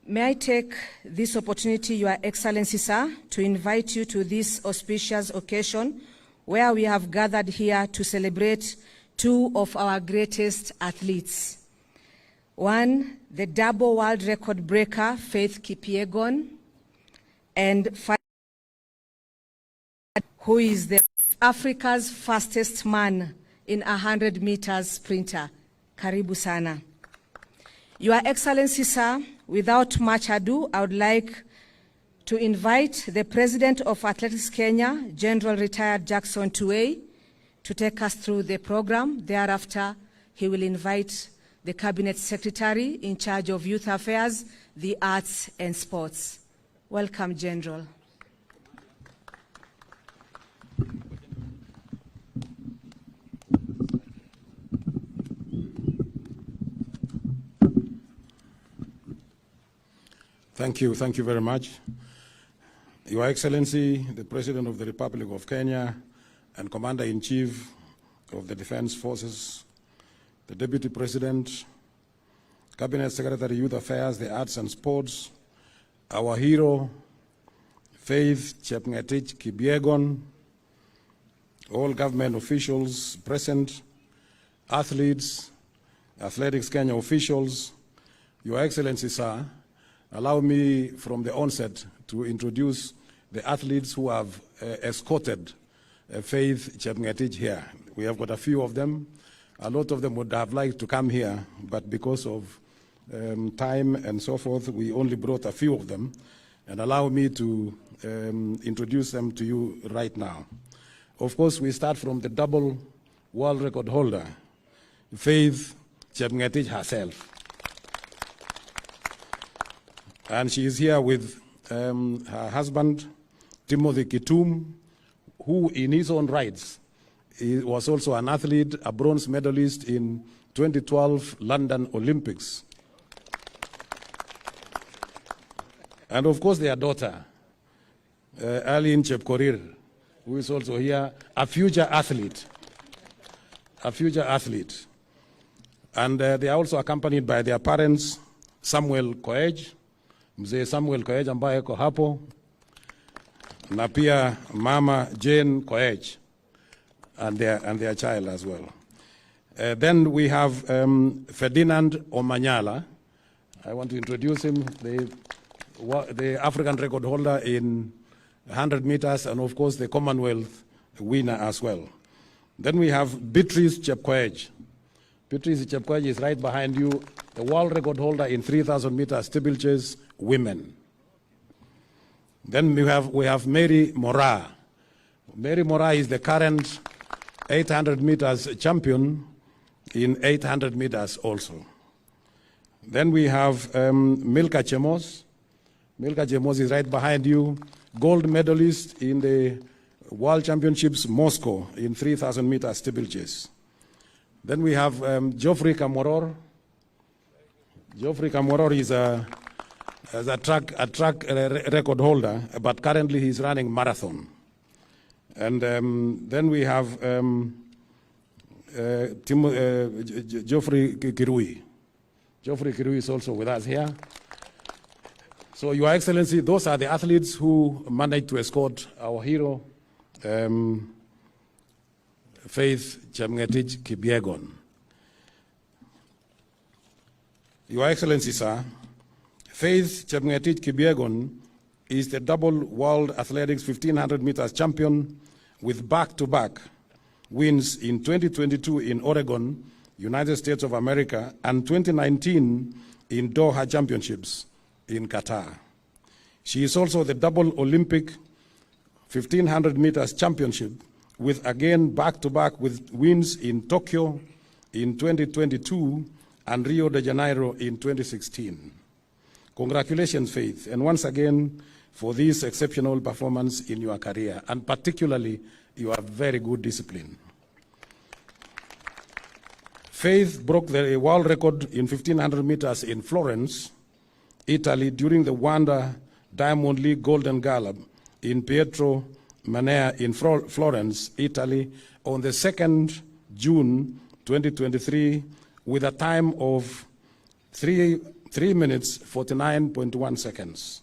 May I take this opportunity, Your Excellency, sir, to invite you to this auspicious occasion where we have gathered here to celebrate two of our greatest athletes. One, the double world record breaker, Faith Kipyegon, and who is the Africa's fastest man in 100 meters sprinter. Karibu sana. Your Excellency, sir, without much ado, I would like to invite the President of Athletics Kenya, General Retired Jackson Tuwei, to take us through the program. Thereafter, he will invite the Cabinet Secretary in charge of Youth Affairs, the Arts and Sports. Welcome, General. Thank you very much. Your Excellency, the President of the Republic of Kenya and Commander-in-Chief of the Defense Forces, the Deputy President, Cabinet Secretary, Youth Affairs, the Arts and Sports, our hero, Faith Chepngetich Kipyegon, all government officials present, athletes, Athletics Kenya officials, Your Excellency, sir, allow me from the onset to introduce the athletes who have escorted Faith Chepngetich here. We have got a few of them. A lot of them would have liked to come here, but because of time and so forth, we only brought a few of them. And allow me to introduce them to you right now. Of course, we start from the double world record holder, Faith Chepngetich herself. And she is here with her husband, Timothy Kitum, who in his own rights was also an athlete, a bronze medalist in 2012 London Olympics. And of course their daughter, Aline Chepkorir, who is also here, a future athlete. And they are also accompanied by their parents, Samuel Koech, Mzee Samuel Koech ambaye yuko hapo, na pia Mama Jane Koech and their child as well. Then we have Ferdinand Omanyala. I want to introduce him, the African record holder in 100 meters and of course the Commonwealth winner as well. Then we have Beatrice Chepkoech. Beatrice Chepkoech is right behind you, the world record holder in 3,000 meters steeplechase women. Then we have Mary Moraa. Mary Moraa is the current 800 meters champion in 800 meters also. Then we have Milka Chemos. Milka Chemos is right behind you, gold medalist in the World Championships Moscow in 3,000 meters steeplechase. Then we have Geoffrey Kamworor. Geoffrey Kamworor is a track record holder, but currently he's running marathon. And then we have Geoffrey Kirui. Geoffrey Kirui is also with us here. So, Your Excellency, those are the athletes who managed to escort our hero, Faith Chepngetich Kipyegon. Your Excellency, sir, Faith Chepngetich Kipyegon is the double world athletics 1500 meters champion with back-to-back wins in 2022 in Oregon, United States of America, and 2019 in Doha Championships in Qatar. She is also the double Olympic 1500 meters championship with again back-to-back with wins in Tokyo in 2022 and Rio de Janeiro in 2016. Congratulations, Faith, and once again for this exceptional performance in your career, and particularly your very good discipline. Faith broke the world record in 1500 meters in Florence, Italy during the Wanda Diamond League Golden Gala in Pietro Manea in Florence, Italy on the 2nd June 2023 with a time of 3 3 minutes 49.1 seconds.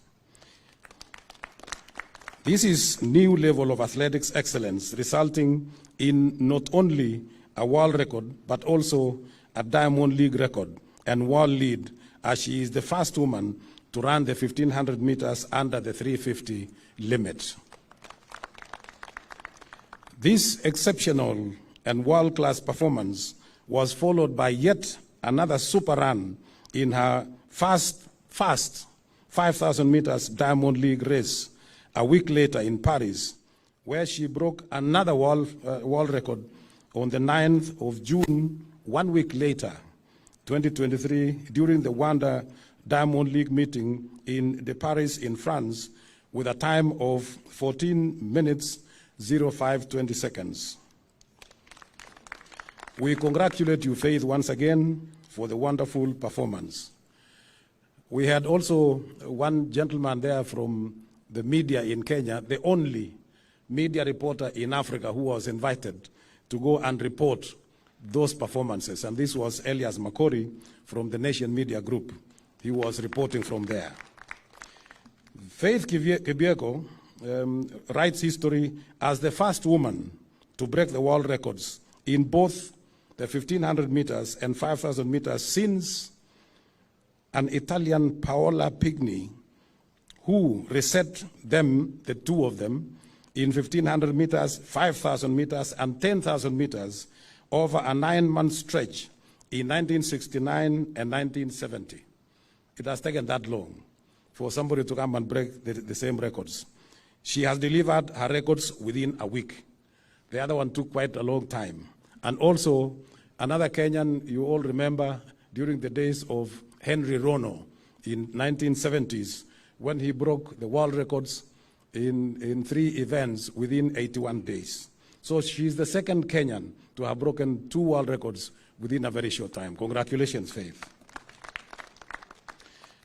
This is new level of athletics excellence, resulting in not only a world record, but also a Diamond League record and world lead, as she is the first woman to run the 1500 meters under the 350 limit. This exceptional and world-class performance was followed by yet another super run in her fast 5,000 meters Diamond League race a week later in Paris, where she broke another world record on the 9th of June, 1 week later, 2023, during the Wanda Diamond League meeting in Paris in France, with a time of 14 minutes 05:20 seconds. We congratulate you, Faith, once again for the wonderful performance. We had also one gentleman there from the media in Kenya, the only media reporter in Africa who was invited to go and report those performances, and this was Elias Makori from the Nation Media Group. He was reporting from there. Faith Kipyegon writes history as the first woman to break the world records in both the 1500 meters and 5,000 meters since an Italian Paola Pigni, who reset them, the two of them, in 1500 meters, 5,000 meters, and 10,000 meters over a 9-month stretch in 1969 and 1970. It has taken that long for somebody to come and break the same records. She has delivered her records within a week. The other one took quite a long time. And also, another Kenyan, you all remember, during the days of Henry Rono in 1970s, when he broke the world records in 3 events within 81 days. So she's the second Kenyan to have broken 2 world records within a very short time. Congratulations, Faith.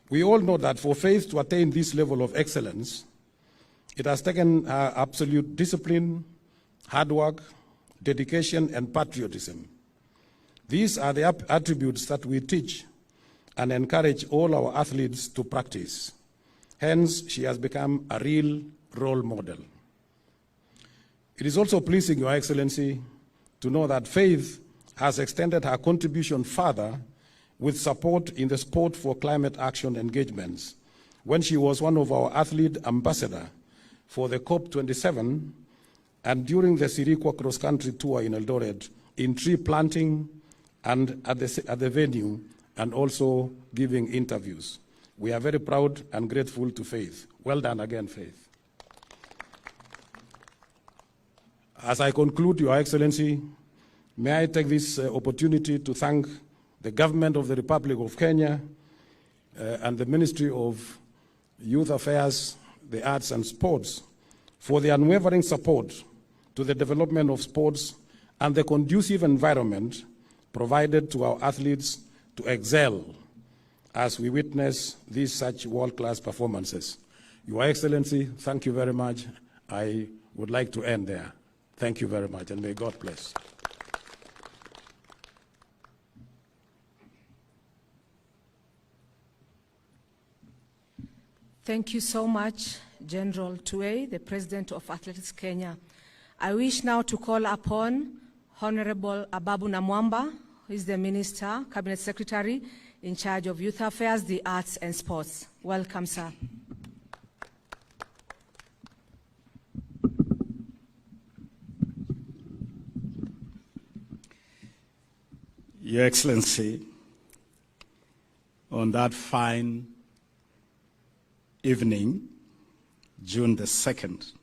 We all know that for Faith to attain this level of excellence, it has taken her absolute discipline, hard work, dedication, and patriotism. These are the attributes that we teach and encourage all our athletes to practice. Hence, she has become a real role model. It is also pleasing, Your Excellency, to know that Faith has extended her contribution further with support in the Sport for Climate Action engagements when she was one of our athlete ambassadors for the COP27 and during the Sirikwa cross-country tour in Eldoret in tree planting and at the venue, and also giving interviews. We are very proud and grateful to Faith. Well done again, Faith. As I conclude, Your Excellency, may I take this opportunity to thank the government of the Republic of Kenya and the Ministry of Youth Affairs, the Arts and Sports for the unwavering support to the development of sports and the conducive environment provided to our athletes to excel as we witness these such world-class performances. Your Excellency, thank you very much. I would like to end there. Thank you very much, and may God bless. Thank you so much, General Tuwei, the President of Athletics Kenya. I wish now to call upon Honorable Ababu Namwamba, who is the Minister, Cabinet Secretary, in charge of Youth Affairs, the Arts and Sports. Welcome, sir. Your Excellency, on that fine evening, June the 2nd,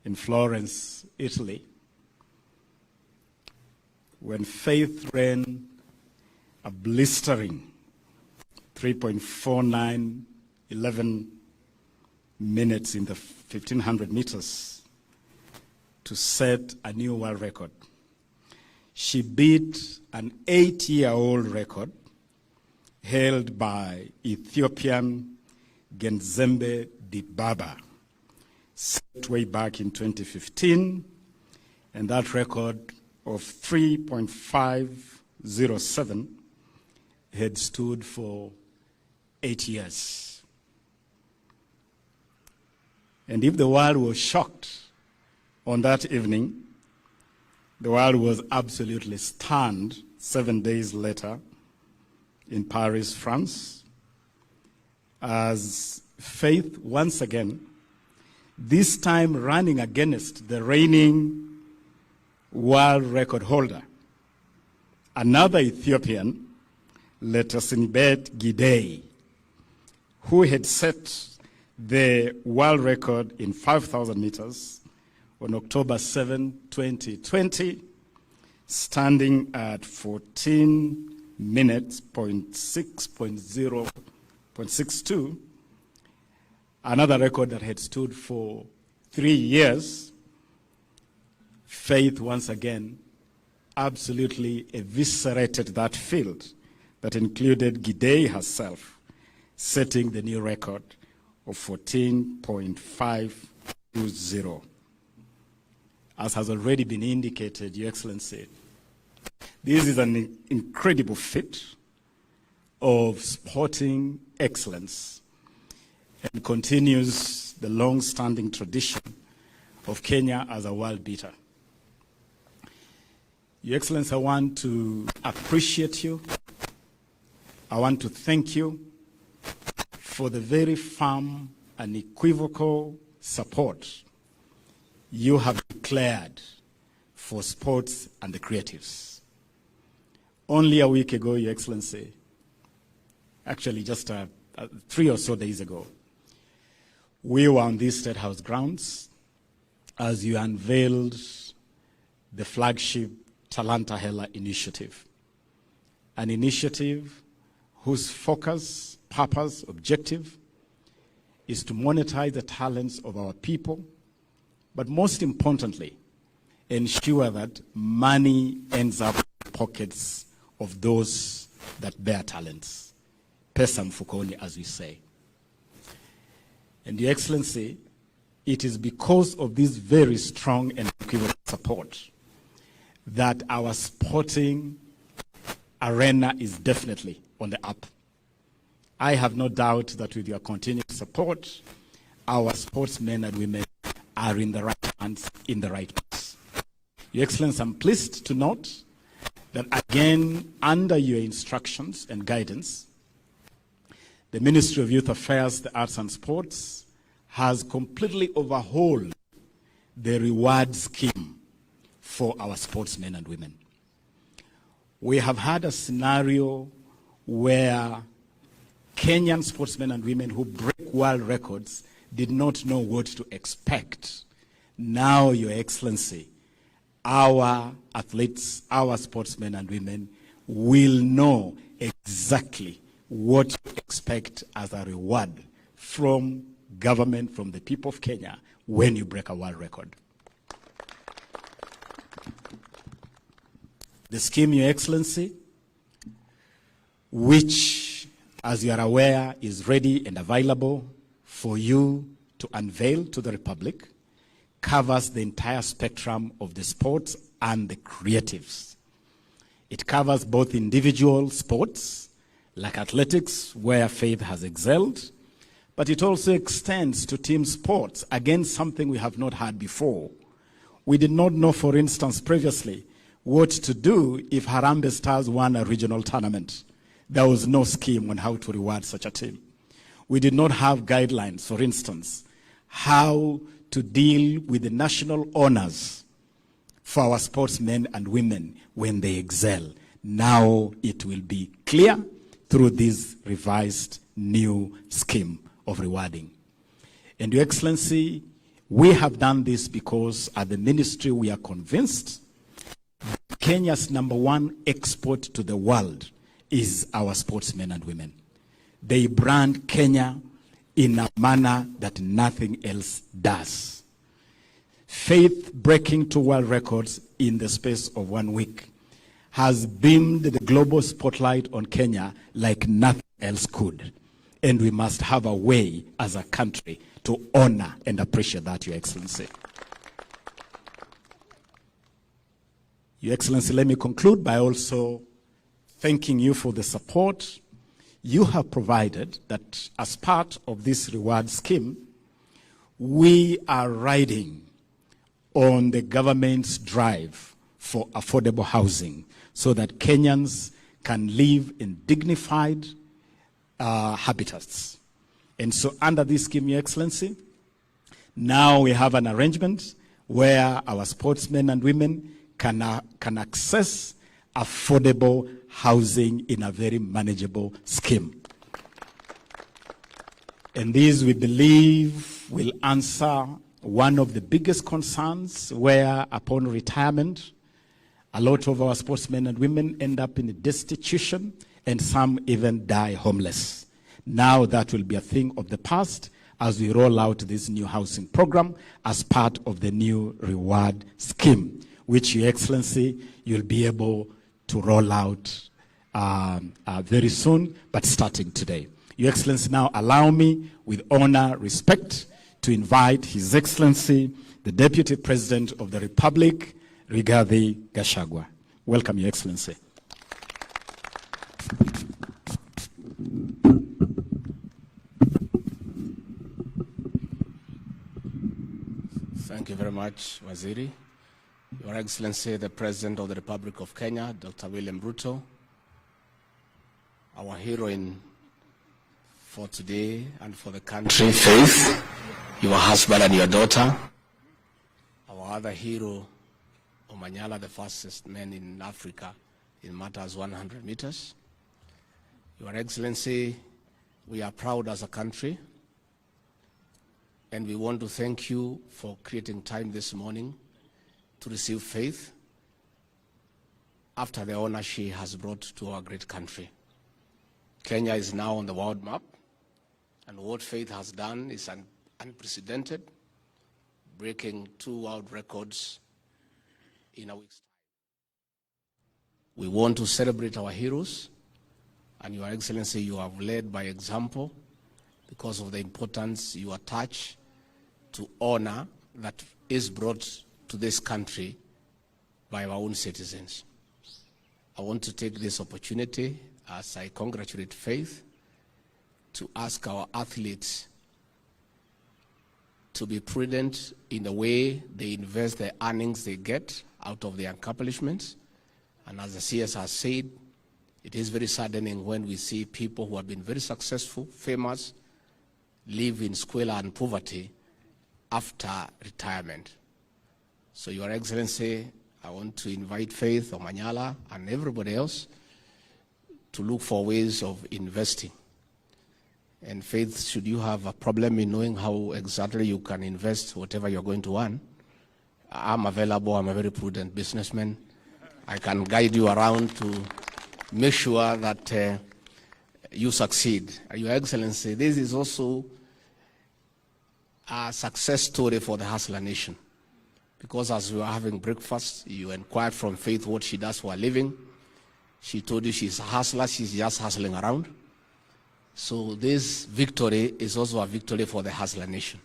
in Florence, Italy, when Faith ran a blistering 3.4911 minutes in the 1500 meters to set a new world record. She beat an 8-year-old record held by Ethiopian Genzembe Dibaba, set way back in 2015, and that record of 3.507 had stood for 8 years. And if the world was shocked on that evening, the world was absolutely stunned 7 days later in Paris, France, as Faith once again, this time running against the reigning world record holder, another Ethiopian, Letasinbet Gidey, who had set the world record in 5,000 meters on October 7, 2020, standing at 14 minutes, 0.62, another record that had stood for 3 years. Faith once again absolutely eviscerated that field that included Gidey herself, setting the new record of 14.520. As has already been indicated, Your Excellency, this is an incredible feat of sporting excellence and continues the long-standing tradition of Kenya as a world beater. Your Excellency, I want to appreciate you. I want to thank you for the very firm and equivocal support you have declared for sports and the creatives. Only a week ago, Your Excellency, actually just 3 or so days ago, we were on these State House grounds as you unveiled the flagship Talanta Hela initiative, an initiative whose focus, purpose, objective is to monetize the talents of our people, but most importantly, ensure that money ends up in the pockets of those that bear talents. Pesa mfukoni, as we say. And Your Excellency, it is because of this very strong and equivocal support that our sporting arena is definitely on the up. I have no doubt that with your continued support, our sportsmen and women are in the right hands, in the right place. Your Excellency, I'm pleased to note that again, under your instructions and guidance, the Ministry of Youth Affairs, the Arts and Sports has completely overhauled the reward scheme for our sportsmen and women. We have had a scenario where Kenyan sportsmen and women who break world records did not know what to expect. Now, Your Excellency, our athletes, our sportsmen and women will know exactly what to expect as a reward from government, from the people of Kenya, when you break a world record. The scheme, Your Excellency, which, as you are aware, is ready and available for you to unveil to the Republic, covers the entire spectrum of the sports and the creatives. It covers both individual sports, like athletics, where Faith has excelled, but it also extends to team sports, again, something we have not had before. We did not know, for instance, previously, what to do if Harambee Stars won a regional tournament. There was no scheme on how to reward such a team. We did not have guidelines, for instance, how to deal with the national honors for our sportsmen and women when they excel. Now it will be clear through this revised new scheme of rewarding. And Your Excellency, we have done this because at the ministry we are convinced Kenya's #1 export to the world is our sportsmen and women. They brand Kenya in a manner that nothing else does. Faith breaking 2 world records in the space of 1 week has beamed the global spotlight on Kenya like nothing else could. And we must have a way as a country to honor and appreciate that, Your Excellency. Your Excellency, let me conclude by also thanking you for the support you have provided that as part of this reward scheme, we are riding on the government's drive for affordable housing so that Kenyans can live in dignified habitats. And so under this scheme, Your Excellency, now we have an arrangement where our sportsmen and women can access affordable housing in a very manageable scheme. And this, we believe, will answer one of the biggest concerns where, upon retirement, a lot of our sportsmen and women end up in destitution and some even die homeless. Now that will be a thing of the past as we roll out this new housing program as part of the new reward scheme, which, Your Excellency, you'll be able to roll out very soon, but starting today. Your Excellency, now allow me, with honor, respect, to invite His Excellency, the Deputy President of the Republic, Rigathi Gachagua. Welcome, Your Excellency. Thank you very much, Waziri. Your Excellency, the President of the Republic of Kenya, Dr. William Ruto, our heroine for today and for the country, Faith, your husband and your daughter, our other hero, Omanyala, the fastest man in Africa in matters 100 meters. Your Excellency, we are proud as a country, and we want to thank you for creating time this morning to receive Faith after the honor she has brought to our great country. Kenya is now on the world map, and what Faith has done is unprecedented, breaking 2 world records in a week's time. We want to celebrate our heroes, and Your Excellency, you have led by example because of the importance you attach to honor that is brought to this country by our own citizens. I want to take this opportunity, as I congratulate Faith, to ask our athletes to be prudent in the way they invest the earnings they get out of their accomplishments. And as the CS has said, it is very saddening when we see people who have been very successful, famous, live in squalor and poverty after retirement. So, Your Excellency, I want to invite Faith, Omanyala, and everybody else to look for ways of investing. And Faith, should you have a problem in knowing how exactly you can invest whatever you're going to earn, I'm available. I'm a very prudent businessman. I can guide you around to make sure that you succeed. Your Excellency, this is also a success story for the Hustler Nation. Because as we were having breakfast, you inquired from Faith what she does for a living. She told you she's a hustler, she's just hustling around. So this victory is also a victory for the Hustler Nation.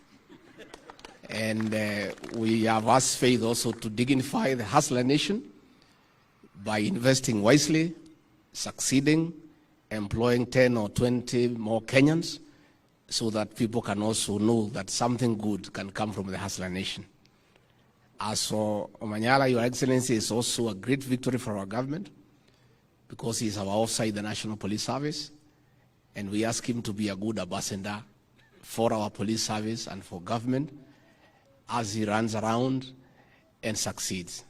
And we have asked Faith also to dignify the Hustler Nation by investing wisely, succeeding, employing 10 or 20 more Kenyans, so that people can also know that something good can come from the Hustler Nation. As for Omanyala, Your Excellency, is also a great victory for our government because he's our officer in the National Police Service, and we ask him to be a good ambassador for our police service and for government as he runs around and succeeds.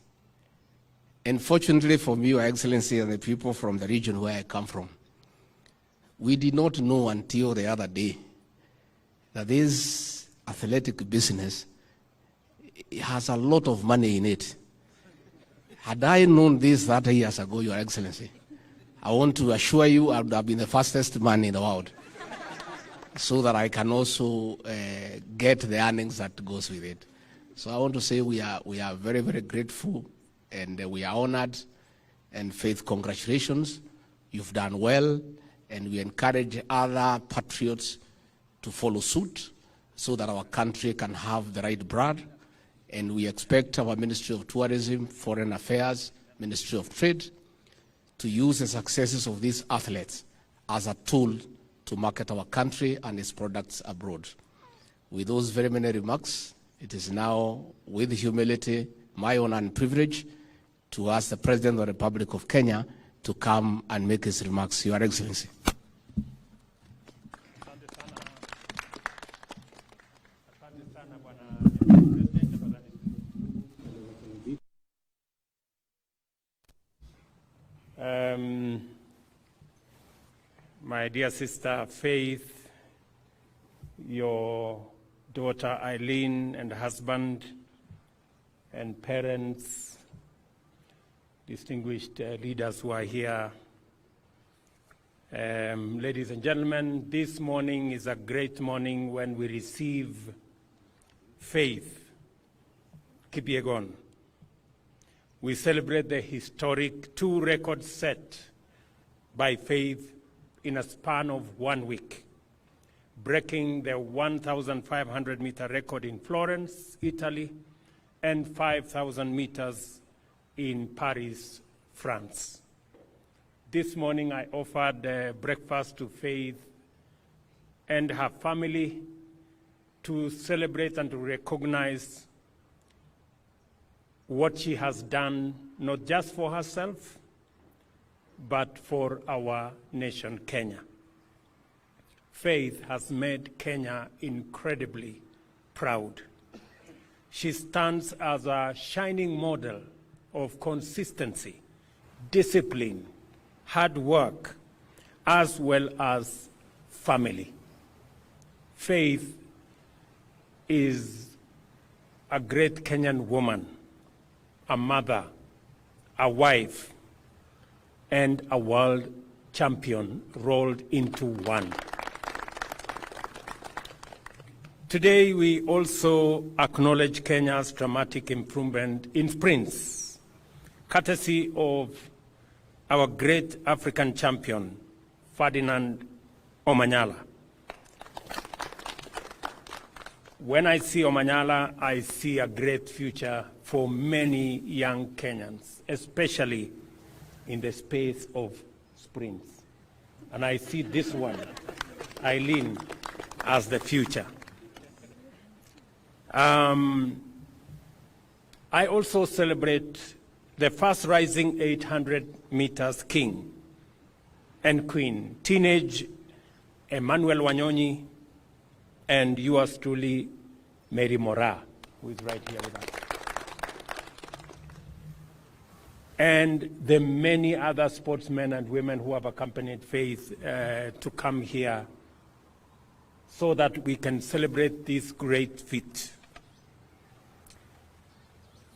And fortunately for me, Your Excellency, and the people from the region where I come from, we did not know until the other day that this athletic business has a lot of money in it. Had I known this 30 years ago, Your Excellency, I want to assure you I would have been the fastest man in the world so that I can also get the earnings that goes with it. So I want to say we are very, very grateful, and we are honored. And Faith, congratulations. You've done well, and we encourage other patriots to follow suit so that our country can have the right blood. And we expect our Ministry of Tourism, Foreign Affairs, Ministry of Trade to use the successes of these athletes as a tool to market our country and its products abroad. With those very many remarks, it is now with humility, my honor and privilege, to ask the President of the Republic of Kenya to come and make his remarks. Your Excellency. My dear sister Faith, your daughter Eileen, and husband and parents, distinguished leaders who are here, ladies and gentlemen, this morning is a great morning when we receive Faith Kipyegon. We celebrate the historic 2 records set by Faith in a span of 1 week, breaking the 1,500-meter record in Florence, Italy, and 5,000 meters in Paris, France. This morning I offered breakfast to Faith and her family to celebrate and to recognize what she has done, not just for herself, but for our nation, Kenya. Faith has made Kenya incredibly proud. She stands as a shining model of consistency, discipline, hard work, as well as family. Faith is a great Kenyan woman, a mother, a wife, and a world champion rolled into one. Today, we also acknowledge Kenya's dramatic improvement in sprints, courtesy of our great African champion, Ferdinand Omanyala. When I see Omanyala, I see a great future for many young Kenyans, especially in the space of sprints. And I see this one, Eileen, as the future. I also celebrate the first rising 800 meters king and queen, teenage Emmanuel Wanyonyi, and yours truly, Mary Mora, who is right here with us. And the many other sportsmen and women who have accompanied Faith to come here so that we can celebrate this great feat.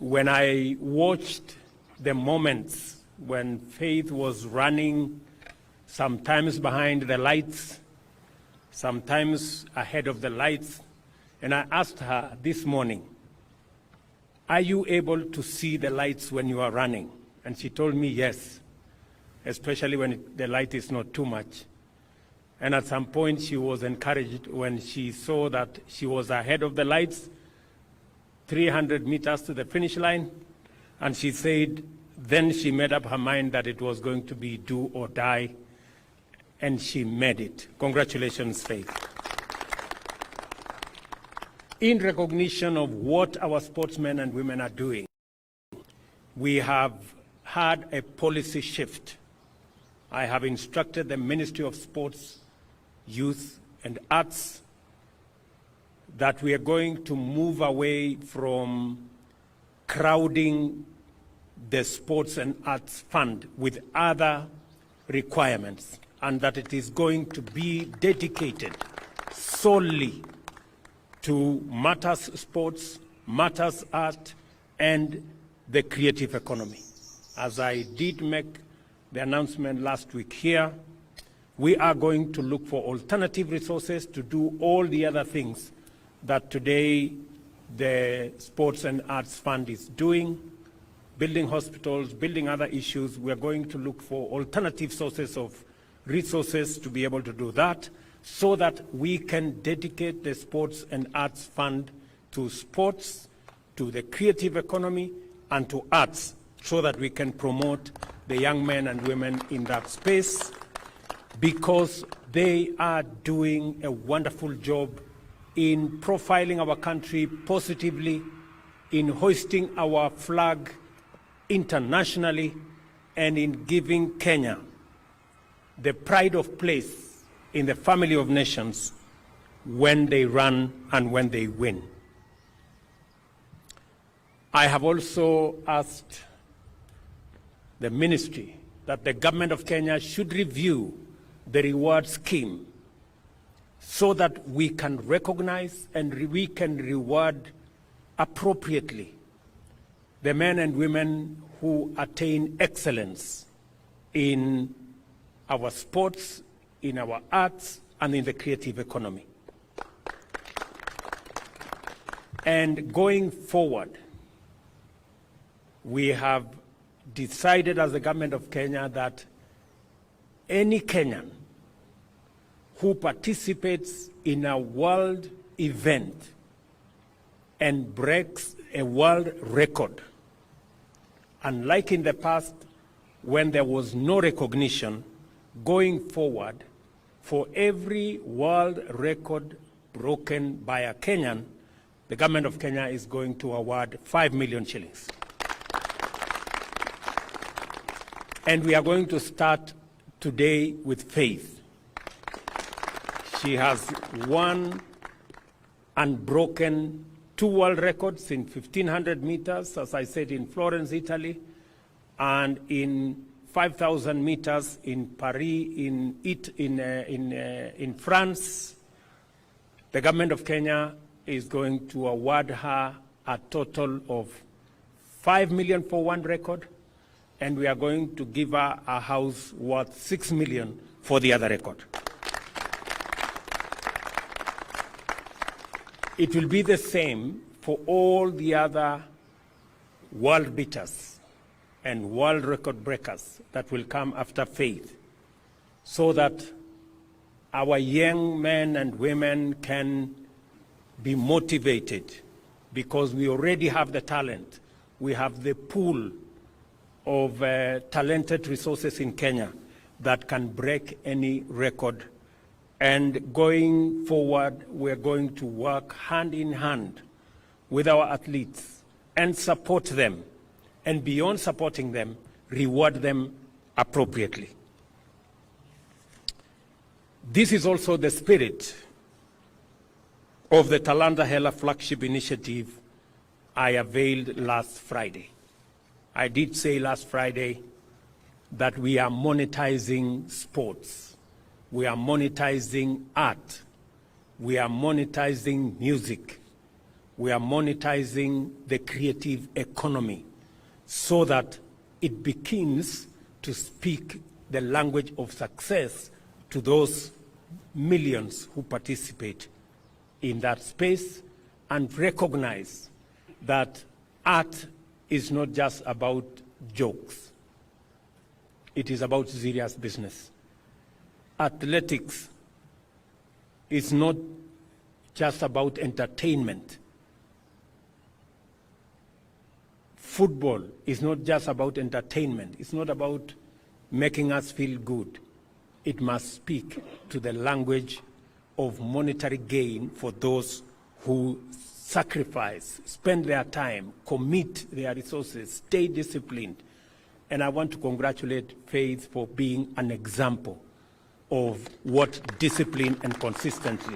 When I watched the moments when Faith was running, sometimes behind the lights, sometimes ahead of the lights, and I asked her this morning, are you able to see the lights when you are running? And she told me yes, especially when the light is not too much. And at some point she was encouraged when she saw that she was ahead of the lights, 300 meters to the finish line, and she said then she made up her mind that it was going to be do or die, and she made it. Congratulations, Faith. In recognition of what our sportsmen and women are doing, we have had a policy shift. I have instructed the Ministry of Sports, Youth and Arts that we are going to move away from crowding the Sports and Arts Fund with other requirements, and that it is going to be dedicated solely to matters sports, matters art, and the creative economy. As I did make the announcement last week here, we are going to look for alternative resources to do all the other things that today the Sports and Arts Fund is doing, building hospitals, building other issues. We are going to look for alternative sources of resources to be able to do that, so that we can dedicate the Sports and Arts Fund to sports, to the creative economy, and to arts, so that we can promote the young men and women in that space. because they are doing a wonderful job in profiling our country positively, in hoisting our flag internationally, and in giving Kenya the pride of place in the family of nations when they run and when they win. I have also asked the ministry that the government of Kenya should review the reward scheme so that we can recognize and we can reward appropriately the men and women who attain excellence in our sports, in our arts, and in the creative economy. And going forward, we have decided as the government of Kenya that any Kenyan who participates in a world event and breaks a world record, unlike in the past when there was no recognition, going forward, for every world record broken by a Kenyan, the government of Kenya is going to award 5 million shillings. And we are going to start today with Faith. She has won and broken 2 world records in 1,500 meters, as I said, in Florence, Italy, and in 5,000 meters in Paris, in France. The government of Kenya is going to award her a total of 5 million for 1 record, and we are going to give her a house worth 6 million for the other record. It will be the same for all the other world beaters and world record breakers that will come after Faith, so that our young men and women can be motivated, because we already have the talent. We have the pool of talented resources in Kenya that can break any record. And going forward, we're going to work hand in hand with our athletes and support them. And beyond supporting them, reward them appropriately. This is also the spirit of the Talanta Hela flagship initiative I availed last Friday. I did say last Friday that we are monetizing sports. We are monetizing art. We are monetizing music. We are monetizing the creative economy so that it begins to speak the language of success to those millions who participate in that space, and recognize that art is not just about jokes. It is about serious business. Athletics is not just about entertainment. Football is not just about entertainment. It's not about making us feel good. It must speak to the language of monetary gain for those who sacrifice, spend their time, commit their resources, stay disciplined. And I want to congratulate Faith for being an example of what discipline and consistency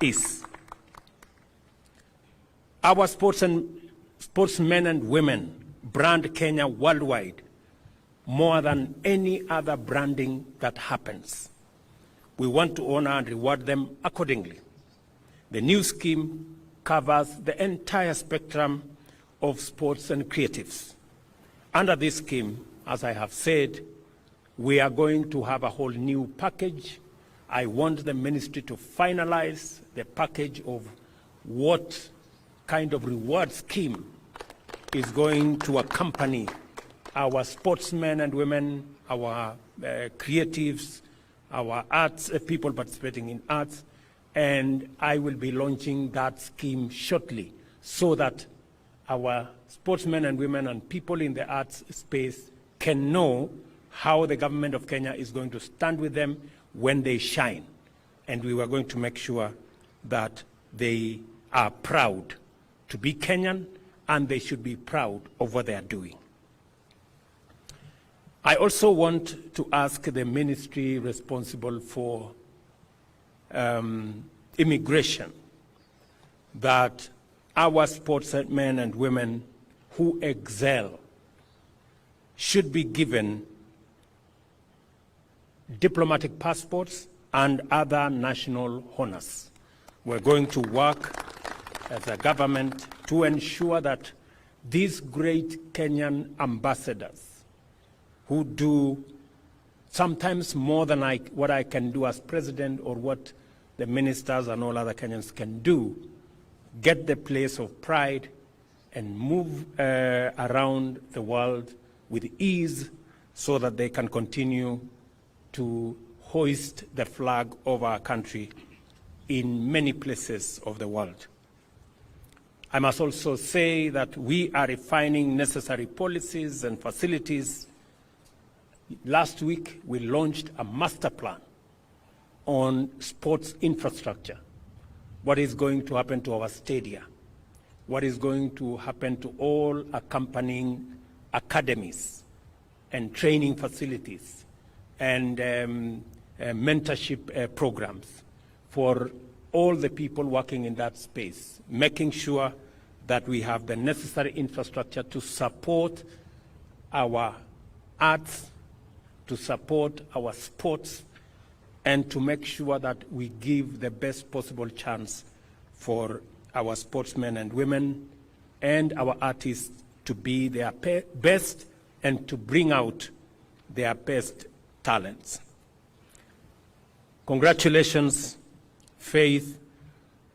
is. Our sportsmen and women brand Kenya worldwide more than any other branding that happens. We want to honor and reward them accordingly. The new scheme covers the entire spectrum of sports and creatives. Under this scheme, as I have said, we are going to have a whole new package. I want the ministry to finalize the package of what kind of reward scheme is going to accompany our sportsmen and women, our creatives, our arts, people participating in arts, and I will be launching that scheme shortly so that our sportsmen and women and people in the arts space can know how the government of Kenya is going to stand with them when they shine. And we were going to make sure that they are proud to be Kenyan, and they should be proud of what they are doing. I also want to ask the ministry responsible for immigration that our sportsmen and women who excel should be given diplomatic passports and other national honors. We're going to work as a government to ensure that these great Kenyan ambassadors who do sometimes more than what I can do as president or what the ministers and all other Kenyans can do, get the place of pride and move around the world with ease so that they can continue to hoist the flag of our country in many places of the world. I must also say that we are refining necessary policies and facilities. Last week, we launched a master plan on sports infrastructure. What is going to happen to our stadia? What is going to happen to all accompanying academies and training facilities and mentorship programs for all the people working in that space, making sure that we have the necessary infrastructure to support our arts, to support our sports, and to make sure that we give the best possible chance for our sportsmen and women and our artists to be their best and to bring out their best talents. Congratulations, Faith.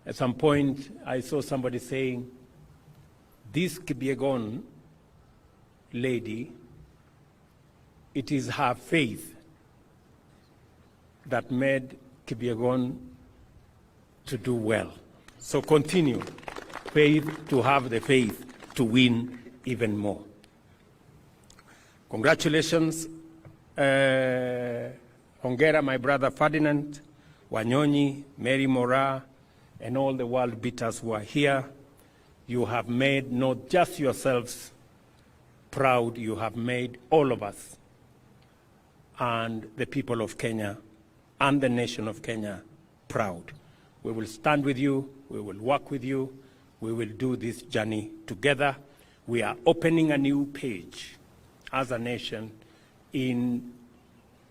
At some point, I saw somebody saying, this Kipyegon lady, it is her faith that made Kipyegon to do well. So continue, Faith, to have the faith to win even more. Congratulations, Hongera, my brother Ferdinand, Wanyonyi, Mary Mora, and all the world beaters who are here. You have made not just yourselves proud, you have made all of us and the people of Kenya and the nation of Kenya proud. We will stand with you, we will work with you, we will do this journey together. We are opening a new page as a nation in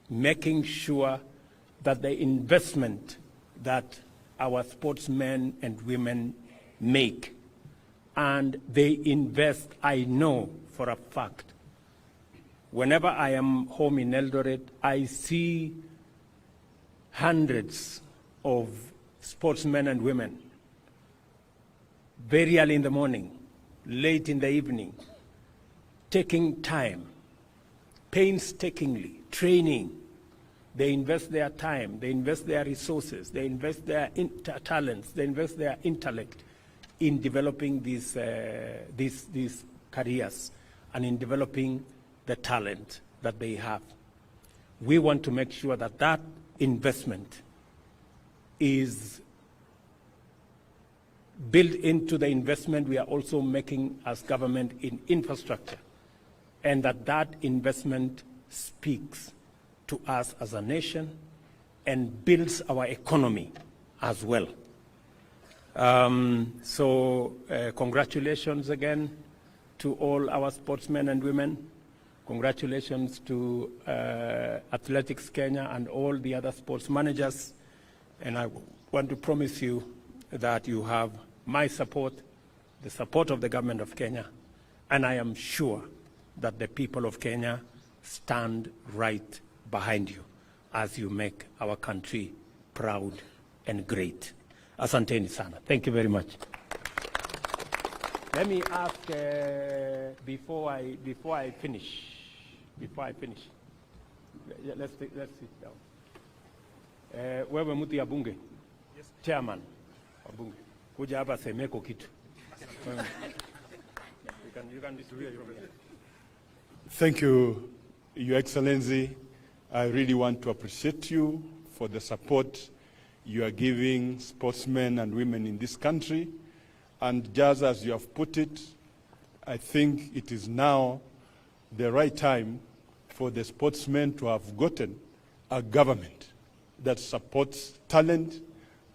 making sure that the investment that our sportsmen and women make, and they invest, I know for a fact. Whenever I am home in Eldoret, I see hundreds of sportsmen and women, very early in the morning, late in the evening, taking time, painstakingly, training. They invest their time, they invest their resources, they invest their talents, they invest their intellect in developing these careers and in developing the talent that they have. We want to make sure that that investment is built into the investment we are also making as government in infrastructure, and that that investment speaks to us as a nation and builds our economy as well. Congratulations again to all our sportsmen and women. Congratulations to Athletics Kenya and all the other sports managers. And I want to promise you that you have my support, the support of the government of Kenya, and I am sure that the people of Kenya stand right behind you as you make our country proud and great. Asanteni sana. Thank you very much. Let me ask before I finish. Let's sit down. Wewe mtu ya bunge? Yes. Chairman wa bunge. Kuja hapa semeko kitu. You can distribute your. Thank you, Your Excellency, I really want to appreciate you for the support you are giving sportsmen and women in this country. And just as you have put it, I think it is now the right time for the sportsmen to have gotten a government that supports talent.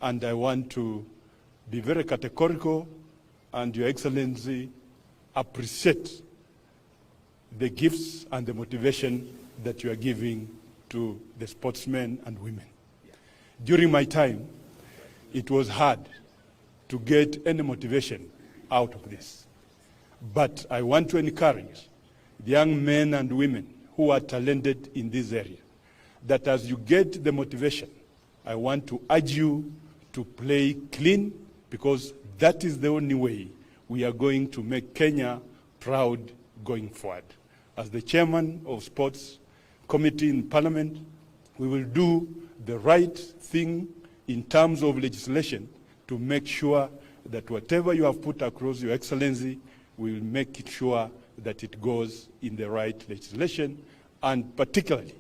And I want to be very categorical, and Your Excellency, appreciate the gifts and the motivation that you are giving to the sportsmen and women. During my time, it was hard to get any motivation out of this. But I want to encourage the young men and women who are talented in this area, that as you get the motivation, I want to urge you to play clean, because that is the only way we are going to make Kenya proud going forward. As the chairman of Sports Committee in Parliament, we will do the right thing in terms of legislation to make sure that whatever you have put across, Your Excellency, we will make it sure that it goes in the right legislation. And particularly,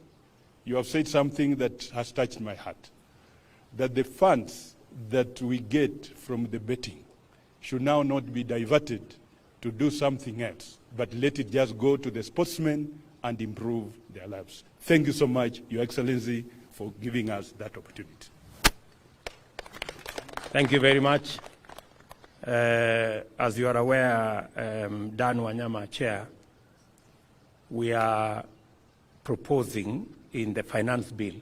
you have said something that has touched my heart, that the funds that we get from the betting should now not be diverted to do something else, but let it just go to the sportsmen and improve their lives. Thank you so much, Your Excellency, for giving us that opportunity. Thank you very much. As you are aware, Dan Wanyama, Chair, we are proposing in the finance bill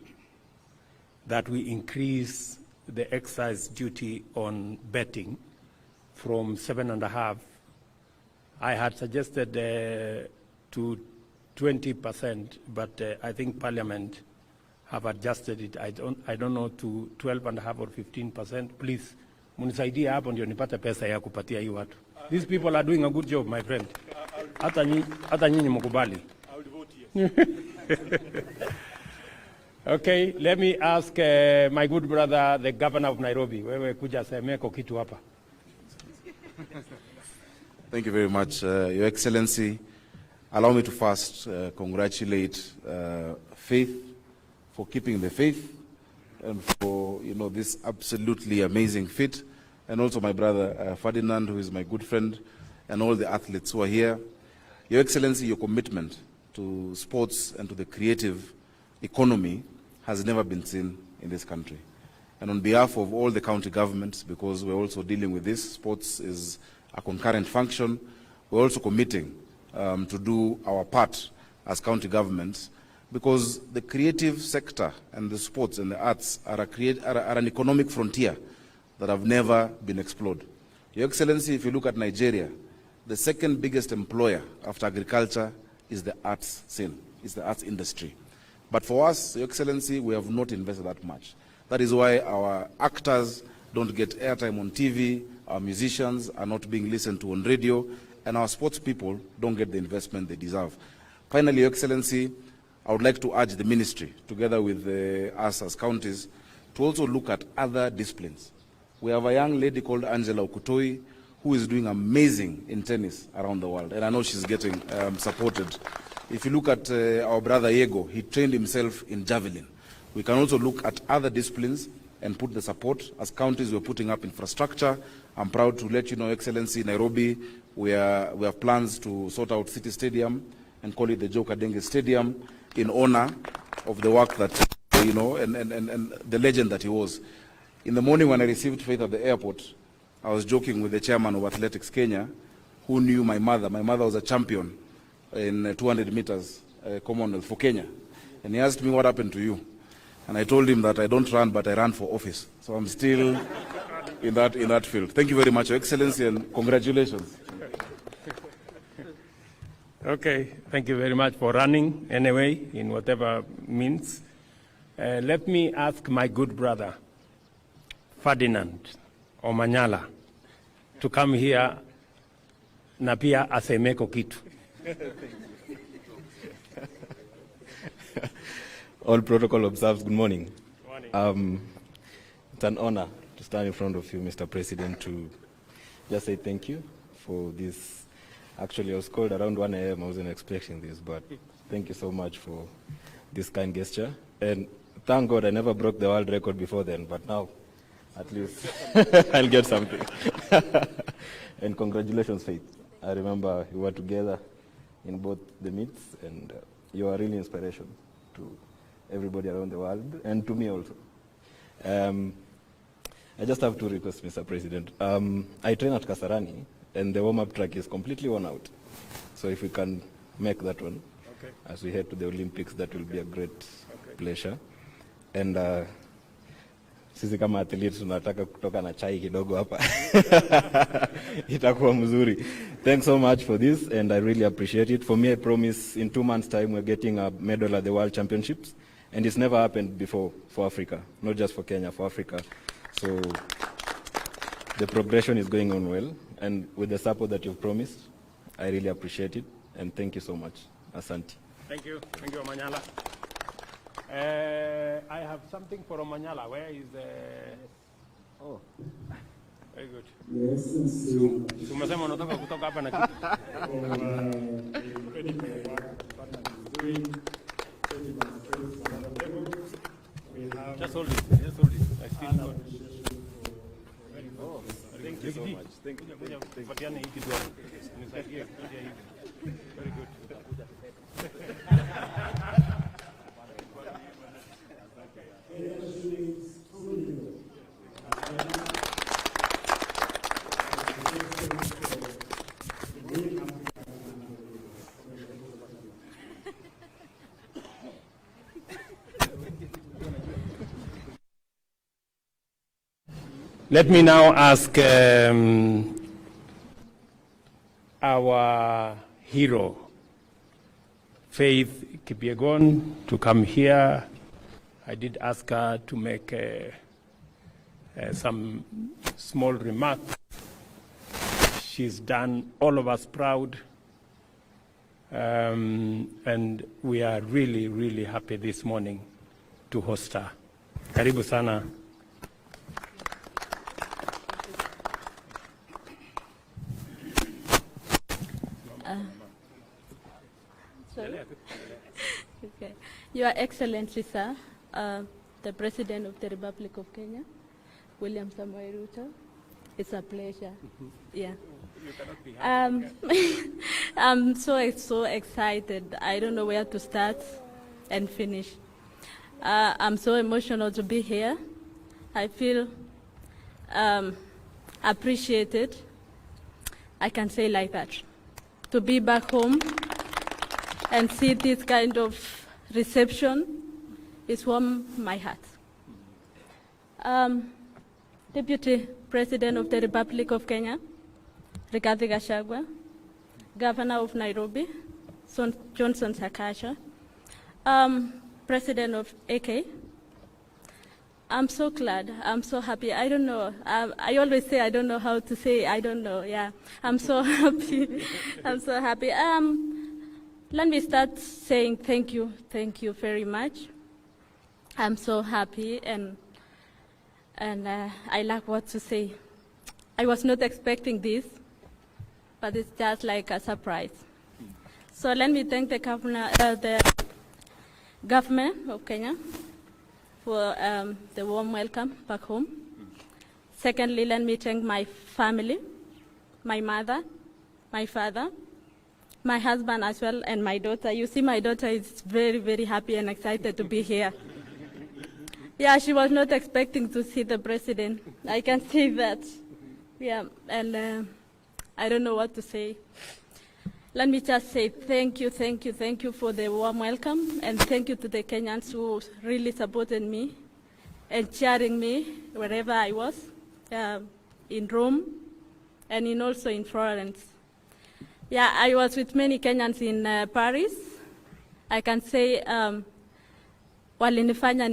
that we increase the excise duty on betting from 7.5%. I had suggested to 20%, but I think Parliament have adjusted it. I don't know, to 12.5% or 15%. Please, munisaidie hapo ndio nipate pesa ya kupatia hii watu. These people are doing a good job, my friend. Hata nyinyi mkubali. Okay, let me ask my good brother, the governor of Nairobi. Wewe kuja semeko kitu hapa. Thank you very much, Your Excellency. Allow me to first congratulate Faith for keeping the faith and for this absolutely amazing feat, and also my brother Ferdinand, who is my good friend, and all the athletes who are here. Your Excellency, your commitment to sports and to the creative economy has never been seen in this country. And on behalf of all the county governments, because we're also dealing with this, sports is a concurrent function, we're also committing to do our part as county governments, because the creative sector and the sports and the arts are an economic frontier that have never been explored. Your Excellency, if you look at Nigeria, the second biggest employer after agriculture is the arts scene, is the arts industry. But for us, Your Excellency, we have not invested that much. That is why our actors don't get airtime on TV, our musicians are not being listened to on radio, and our sports people don't get the investment they deserve. Finally, Your Excellency, I would like to urge the ministry, together with us as counties, to also look at other disciplines. We have a young lady called Angela Okutoi, who is doing amazing in tennis around the world, and I know she's getting supported. If you look at our brother Yego, he trained himself in javelin. We can also look at other disciplines and put the support. As counties, we're putting up infrastructure. I'm proud to let you know, Excellency, Nairobi, we have plans to sort out City Stadium and call it the Joe Kadenge Stadium in honor of the work that, and the legend that he was. In the morning when I received Faith at the airport, I was joking with the chairman of Athletics Kenya, who knew my mother. My mother was a champion in 200 meters Commonwealth for Kenya. And he asked me, what happened to you? And I told him that I don't run, but I ran for office. So I'm still in that field. Thank you very much, Your Excellency, and congratulations. Okay, thank you very much for running anyway, in whatever means. Let me ask my good brother, Ferdinand Omanyala, to come here na pia asemeko kitu. All protocol observed. Good morning. Good morning. It's an honor to stand in front of you, Mr. President, to just say thank you for this. Actually, I was called around 1 a.m. I wasn't expecting this, but thank you so much for this kind gesture. And thank God I never broke the world record before then, but now at least I'll get something. And congratulations, Faith. I remember we were together in both the meets, and you are really inspiration to everybody around the world, and to me also. I just have two requests, Mr. President. I train at Kasarani, and the warm-up track is completely worn out. So if we can make that one, okay, as we head to the Olympics, that will be a great pleasure. And sisi kama athletes tunataka kutoka na chai kidogo hapa. Itakuwa mzuri. Thanks so much for this, and I really appreciate it. For me, I promise in 2 months' time we're getting a medal at the World Championships, and it's never happened before for Africa, not just for Kenya, for Africa. So the progression is going on well, and with the support that you've promised, I really appreciate it, and thank you so much. Asante. Thank you, Omanyala. I have something for Omanyala. Where is Oh, very good. Yes. Umesema unataka kutoka hapa na kitu. Just hold it. I still got. Oh, thank you so much. Thank you. Very good. Let me now ask our hero, Faith Kipyegon, to come here. I did ask her to make some small remarks. She's done all of us proud, and we are really, really happy this morning to host her. Karibu sana. Okay. Your Excellency, sir, the President of the Republic of Kenya, William Samoei Ruto, it's a pleasure. Yeah. I'm so excited. I don't know where to start and finish. I'm so emotional to be here. I feel appreciated. I can say like that. To be back home and see this kind of reception is warm my heart. Deputy President of the Republic of Kenya, Rigathi Gachagua, Governor of Nairobi, Johnson Sakaja, President of AK, I'm so glad, I'm so happy. I don't know, I always say I don't know how to say, I don't know, yeah. I'm so happy, I'm so happy. Let me start saying thank you very much. I'm so happy, and I lack what to say. I was not expecting this, but it's just like a surprise. So let me thank the government of Kenya for the warm welcome back home. Secondly, let me thank my family, my mother, my father, my husband as well, and my daughter. You see, my daughter is very, very happy and excited to be here. Yeah, she was not expecting to see the president. I can say that. Yeah, and I don't know what to say. Let me just say thank you for the warm welcome, and thank you to the Kenyans who really supported me and cheering me wherever I was, in Rome and also in Florence. Yeah, I was with many Kenyans in Paris. I can say walinipea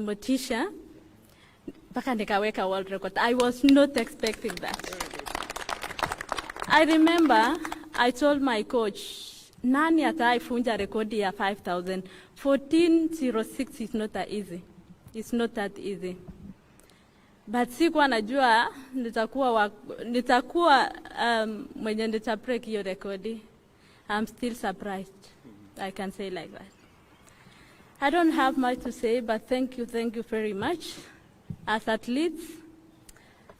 motisha mpaka nikaweka world record. I was not expecting that. I remember I told my coach, nani ataifunja rekodi ya 5,000? 14:06 is not that easy. It's not that easy. But sikuwa najua nitakuwa mwenye nita break hiyo rekodi. I'm still surprised. I can say like that. I don't have much to say, but thank you very much. As athletes,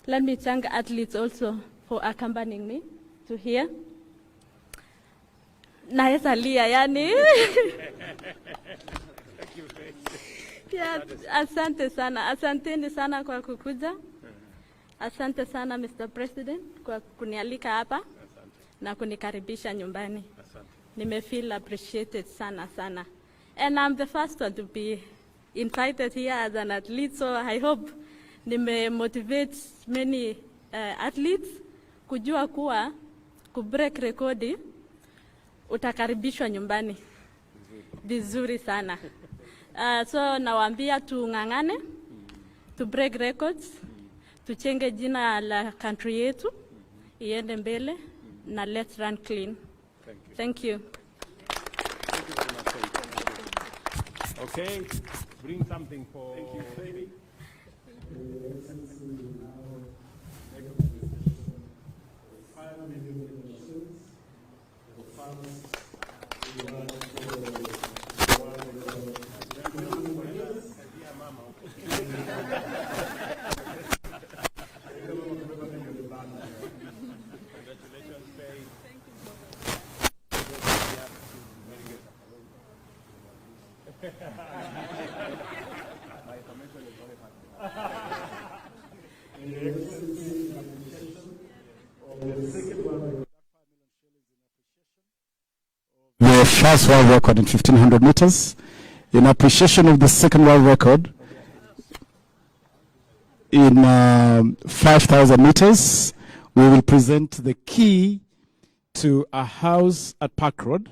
let me thank athletes also for accompanying me to here. Naeza lia yani. Yeah, asante sana. Asanteni sana kwa kukuja. Asante sana Mr. President kwa kunialika hapa na kunikaribisha nyumbani. Nimefeel appreciated sana sana. And I'm the first one to be invited here as an athlete, so I hope motivate many athletes kujua kuwa kubreak rekodi utakaribishwa nyumbani vizuri sana. So nawaambia tung'ang'ane, to break records, tuchenge jina la country yetu, iende mbele, na let's run clean. Thank you. Okay, bring something for... Thank you, Fabi. The first world record in 1500 meters. In appreciation of the second world record in 5000 meters, we will present the key to a house at Park Road,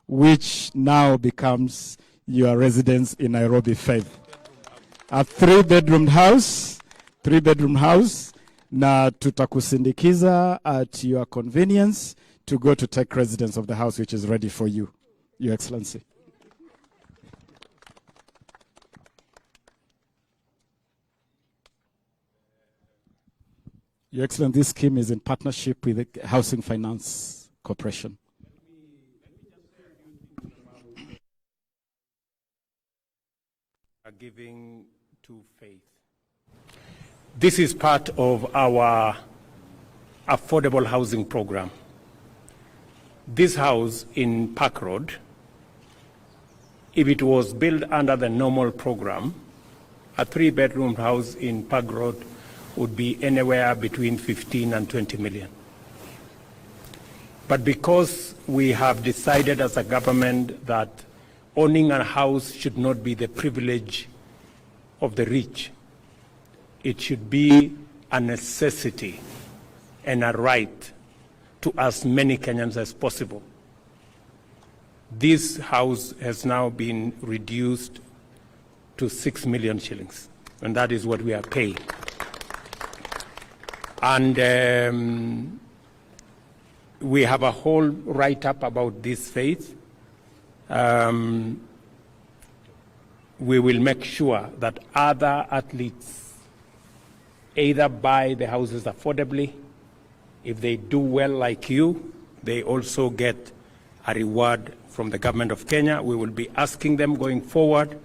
which now becomes your residence in Nairobi 5. A three-bedroom house, na tutakusindikiza at your convenience to go to take residence of the house, which is ready for you, Your Excellency. Your Excellency, this scheme is in partnership with the Housing Finance Corporation. Giving to faith. This is part of our affordable housing program. This house in Park Road, if it was built under the normal program, a three-bedroom house in Park Road would be anywhere between 15 and 20 million. But because we have decided as a government that owning a house should not be the privilege of the rich, it should be a necessity and a right to as many Kenyans as possible. This house has now been reduced to 6 million shillings, and that is what we are paying. And we have a whole write-up about this faith. We will make sure that other athletes either buy the houses affordably. If they do well like you, they also get a reward from the government of Kenya. We will be asking them going forward.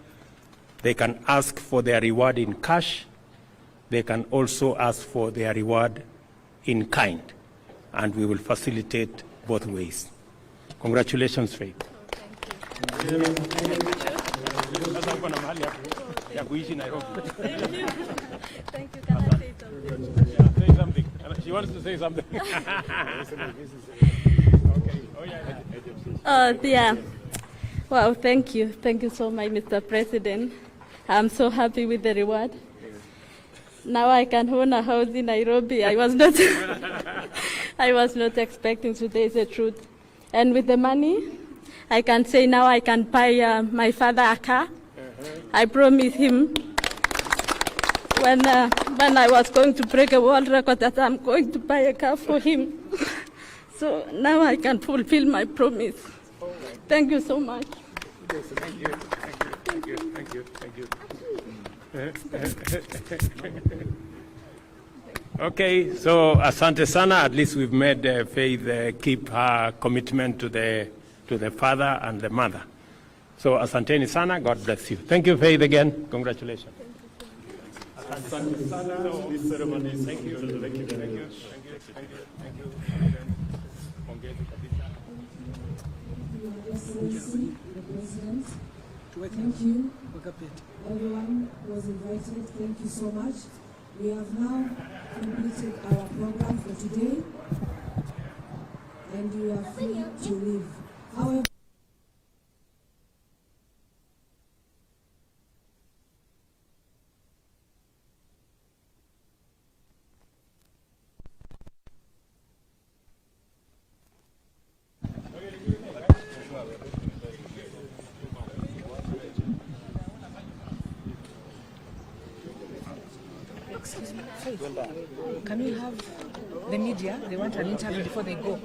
They can ask for their reward in cash. They can also ask for their reward in kind. And we will facilitate both ways. Congratulations, Faith. Thank you. Thank you. Can I say something? Yeah, say something. She wants to say something. Okay. Yeah. Wow, thank you. Thank you so much, Mr. President. I'm so happy with the reward. Now I can own a house in Nairobi. I was not expecting. Today is the truth. And with the money, I can say now I can buy my father a car. I promised him when I was going to break a world record that I'm going to buy a car for him. So now I can fulfill my promise. Thank you so much. Thank you. Thank you. Thank you. Thank you. Thank you. Okay, so asante sana. At least we've made Faith keep her commitment to the father and the mother. So asanteni sana. God bless you. Thank you, Faith, again. Congratulations. Asante sana. This ceremony. Thank you. Thank you. Thank you. Thank you. Thank you. Thank you. Pongezi kabisa. Your Excellency, the President, thank you. Everyone who was invited, thank you so much. We have now completed our program for today, and we are free to leave. However, Excuse me, Faith, can we have the media? They want an interview before they go.